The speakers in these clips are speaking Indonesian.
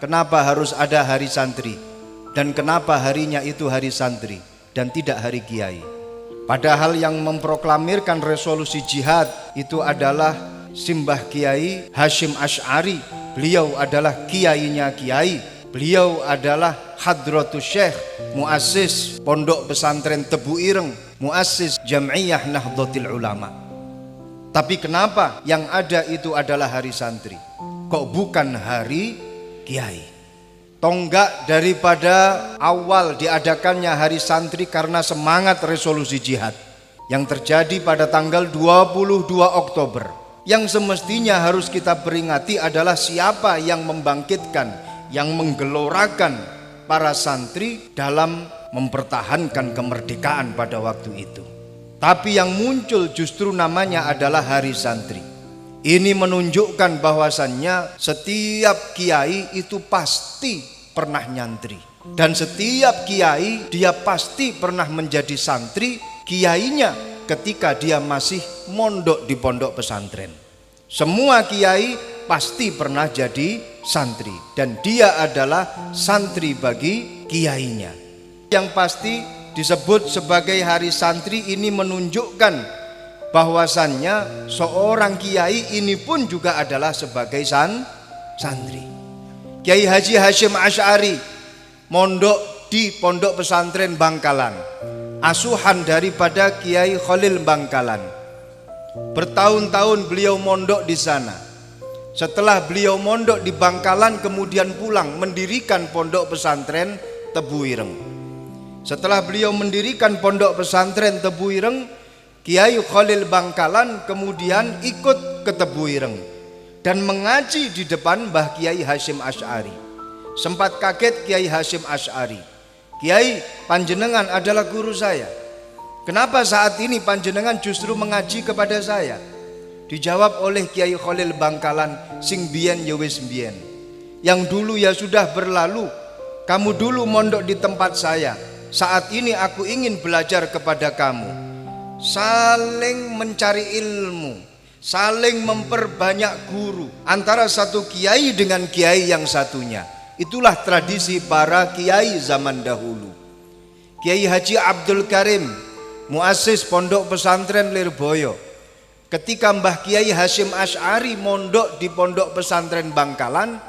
kenapa harus ada hari santri dan kenapa harinya itu hari santri dan tidak hari kiai. Padahal yang memproklamirkan resolusi jihad itu adalah Simbah Kiai Hasyim Asy'ari. Beliau adalah kiainya kiai. Beliau adalah Hadratus Syekh, muassis Pondok Pesantren Tebu Ireng, muassis Jam'iyah Nahdlatul Ulama. Tapi kenapa yang ada itu adalah hari santri? Kok bukan hari kiai? Tonggak daripada awal diadakannya hari santri karena semangat resolusi jihad yang terjadi pada tanggal 22 Oktober. Yang semestinya harus kita peringati adalah siapa yang membangkitkan, yang menggelorakan para santri dalam mempertahankan kemerdekaan pada waktu itu. Tapi yang muncul justru namanya adalah hari santri. Ini menunjukkan bahwasannya setiap kiai itu pasti pernah nyantri. Dan setiap kiai dia pasti pernah menjadi santri kiainya ketika dia masih mondok di pondok pesantren. Semua kiai pasti pernah jadi santri dan dia adalah santri bagi kiainya. Yang pasti disebut sebagai hari santri ini menunjukkan bahwasannya seorang kiai ini pun juga adalah sebagai santri. Kiai Haji Hasyim Asy'ari mondok di Pondok Pesantren Bangkalan, asuhan daripada Kiai Khalil Bangkalan. Bertahun-tahun beliau mondok di sana. Setelah beliau mondok di Bangkalan kemudian pulang mendirikan Pondok Pesantren Tebu Ireng. Setelah beliau mendirikan Pondok Pesantren Tebu Ireng, Kiai Khalil Bangkalan kemudian ikut ke Tebu Ireng dan mengaji di depan Mbah Kiai Hasyim Asy'ari. Sempat kaget Kiai Hasyim Asy'ari, "Kiai, panjenengan adalah guru saya. Kenapa saat ini panjenengan justru mengaji kepada saya?" Dijawab oleh Kiai Khalil Bangkalan, "Sing biyen ya wis biyen. Yang dulu ya sudah berlalu. Kamu dulu mondok di tempat saya. Saat ini aku ingin belajar kepada kamu." Saling mencari ilmu, saling memperbanyak guru antara satu kiai dengan kiai yang satunya. Itulah tradisi para kiai zaman dahulu. Kiai Haji Abdul Karim, muassis Pondok Pesantren Lirboyo, ketika Mbah Kiai Hasyim Asy'ari mondok di Pondok Pesantren Bangkalan,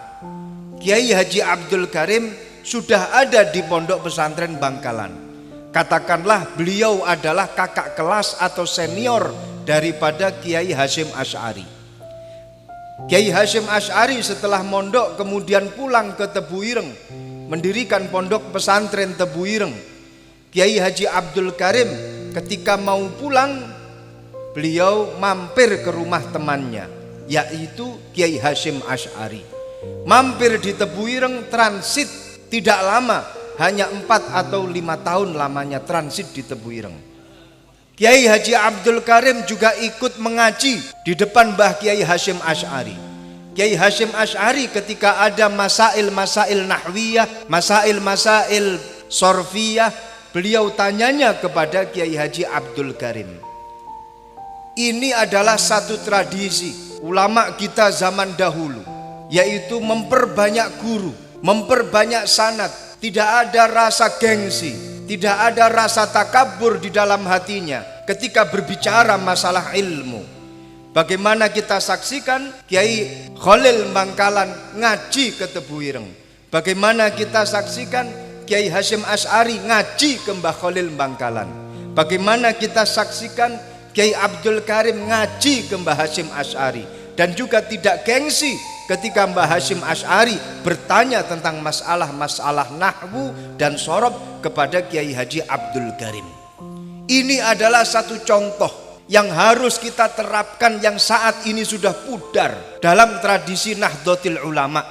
Kiai Haji Abdul Karim sudah ada di Pondok Pesantren Bangkalan. Katakanlah beliau adalah kakak kelas atau senior daripada Kiai Hasyim Asy'ari. Kiai Hasyim Asy'ari setelah mondok kemudian pulang ke Tebu Ireng, mendirikan Pondok Pesantren Tebu Ireng. Kiai Haji Abdul Karim ketika mau pulang, beliau mampir ke rumah temannya, yaitu Kiai Hasyim Asy'ari. Mampir di Tebu Ireng, transit tidak lama, hanya 4 atau 5 tahun lamanya transit di Tebu Ireng. Kiai Haji Abdul Karim juga ikut mengaji di depan Mbah Kiai Hasyim Asy'ari. Kiai Hasyim Asy'ari ketika ada masail-masail nahwiyah, masail-masail sorfiyah, beliau tanyanya kepada Kiai Haji Abdul Karim. Ini adalah satu tradisi ulama kita zaman dahulu, yaitu memperbanyak guru, memperbanyak sanad. Tidak ada rasa gengsi, tidak ada rasa takabur di dalam hatinya ketika berbicara masalah ilmu. Bagaimana kita saksikan Kiai Khalil Bangkalan ngaji ke Tebu Ireng. Bagaimana kita saksikan Kiai Hasyim Asy'ari ngaji ke Mbah Khalil Bangkalan. Bagaimana kita saksikan Kiai Abdul Karim ngaji ke Mbah Hasyim Asy'ari. Dan juga tidak gengsi ketika Mbah Hasyim Asy'ari bertanya tentang masalah-masalah nahwu dan sorob kepada Kiai Haji Abdul Karim. Ini adalah satu contoh yang harus kita terapkan yang saat ini sudah pudar dalam tradisi Nahdlatul Ulama.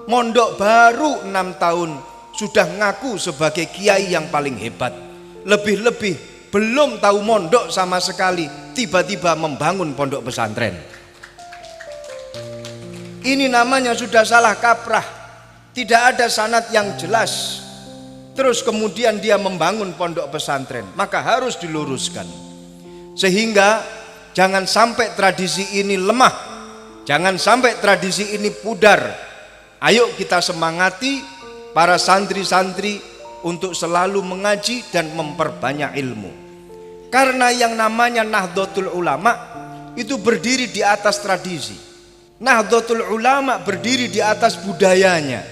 Mondok baru 6 tahun sudah ngaku sebagai kiai yang paling hebat. Lebih-lebih belum tahu mondok sama sekali, tiba-tiba membangun pondok pesantren. Ini namanya sudah salah kaprah. Tidak ada sanad yang jelas. Terus kemudian dia membangun pondok pesantren, maka harus diluruskan. Sehingga jangan sampai tradisi ini lemah, jangan sampai tradisi ini pudar. Ayo kita semangati para santri-santri untuk selalu mengaji dan memperbanyak ilmu. Karena yang namanya Nahdlatul Ulama itu berdiri di atas tradisi. Nahdlatul Ulama berdiri di atas budayanya.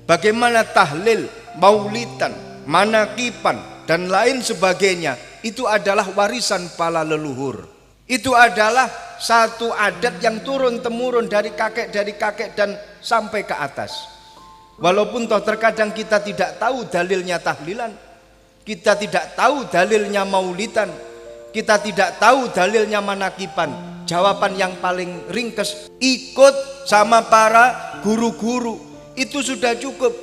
Bagaimana tahlil, maulidan, manakiban dan lain sebagainya itu adalah warisan para leluhur. Itu adalah satu adat yang turun temurun dari kakek dan sampai ke atas. Walaupun toh terkadang kita tidak tahu dalilnya tahlilan, kita tidak tahu dalilnya maulidan, kita tidak tahu dalilnya manakiban. Jawaban yang paling ringkes, ikut sama para guru-guru, itu sudah cukup.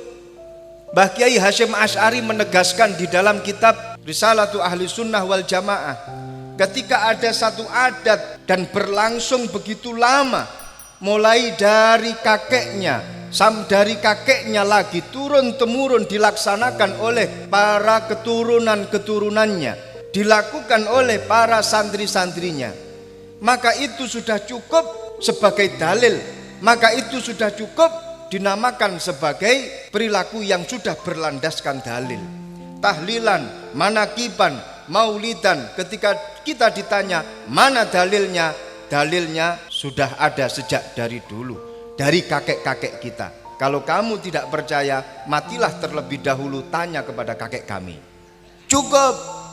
Mbah Kiai Hasyim Asy'ari menegaskan di dalam kitab Risalatu Ahli Sunnah wal Jamaah, ketika ada satu adat dan berlangsung begitu lama, mulai dari kakeknya lagi turun temurun dilaksanakan oleh para keturunannya, dilakukan oleh para santri-santrinya, maka itu sudah cukup sebagai dalil, maka itu sudah cukup dinamakan sebagai perilaku yang sudah berlandaskan dalil. Tahlilan, manakiban, maulidan, ketika kita ditanya mana dalilnya, dalilnya sudah ada sejak dari dulu, dari kakek-kakek kita. Kalau kamu tidak percaya, matilah terlebih dahulu, tanya kepada kakek kami. Cukup.